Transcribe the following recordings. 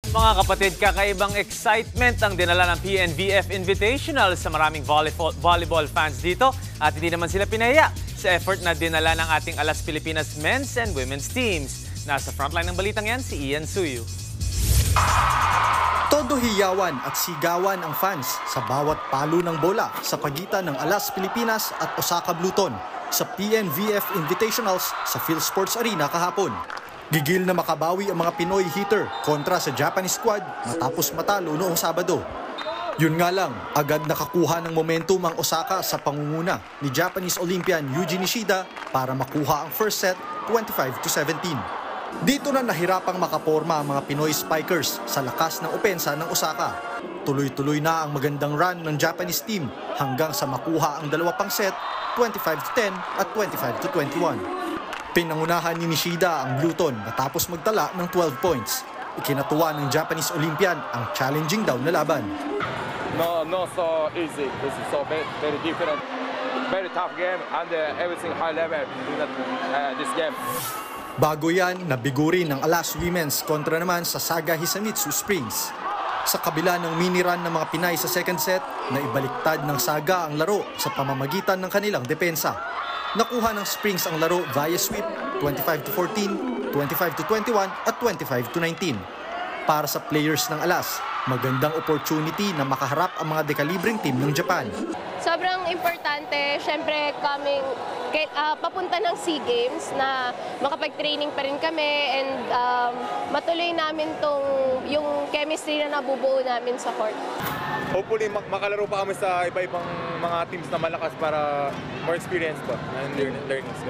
Mga kapatid, kakaibang excitement ang dinala ng PNVF Invitational sa maraming volleyball fans dito at hindi naman sila pinaya sa effort na dinala ng ating Alas Pilipinas men's and women's teams. Nasa frontline ng balitang yan si Ian Suyu. Todo hiyawan at sigawan ang fans sa bawat palo ng bola sa pagitan ng Alas Pilipinas at Osaka Bluton sa PNVF Invitationals sa PhilSports Arena kahapon. Gigil na makabawi ang mga Pinoy hitter kontra sa Japanese squad matapos matalo noong Sabado. Yun nga lang, agad nakakuha ng momentum ang Osaka sa pangunguna ni Japanese Olympian Yuji Nishida para makuha ang first set 25-17. Dito na nahirapang makaporma ang mga Pinoy spikers sa lakas ng opensa ng Osaka. Tuloy-tuloy na ang magandang run ng Japanese team hanggang sa makuha ang dalawa pang set 25-10 at 25-21. Pinangunahan ni Nishida ang Bluton matapos magtala ng 12 points. Ikinatuwa ng Japanese Olympian ang challenging daw na laban. No so easy. This is so very different. Very tough game and everything high level in this game. Bago yan, nabigo rin ng Alas Women's kontra naman sa Saga Hisamitsu Springs. Sa kabila ng mini-run ng mga Pinay sa second set, naibaliktad ng Saga ang laro sa pamamagitan ng kanilang depensa. Nakuha ng Springs ang laro via sweep 25-14, 25-21 at 25-19. Para sa players ng Alas, magandang opportunity na makaharap ang mga dekalibreng team ng Japan. Sobrang importante, syempre papunta ng SEA Games na makapag-training pa rin kami and matuloy namin yung chemistry na nabubuo namin sa court. Hopefully makalaro pa kami sa iba-ibang mga teams na malakas para more experience pa and learnings.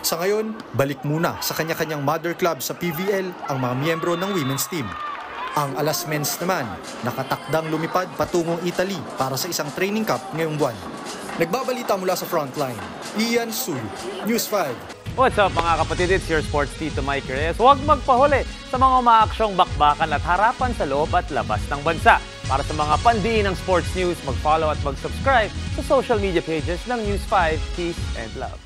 Sa ngayon, balik muna sa kanya-kanyang mother club sa PVL ang mga miyembro ng women's team. Ang Alas Men's naman, nakatakdang lumipad patungong Italy para sa isang training camp ngayong buwan. Nagbabalita mula sa frontline, Ian Suyu, News 5. What's up mga kapatid? It's your sports tito Mike Reyes. Huwag magpahuli sa mga umaaksyong bakbakan at harapan sa loob at labas ng bansa. Para sa mga pandiin ng sports news, mag-follow at mag-subscribe sa social media pages ng News 5. Peace and love.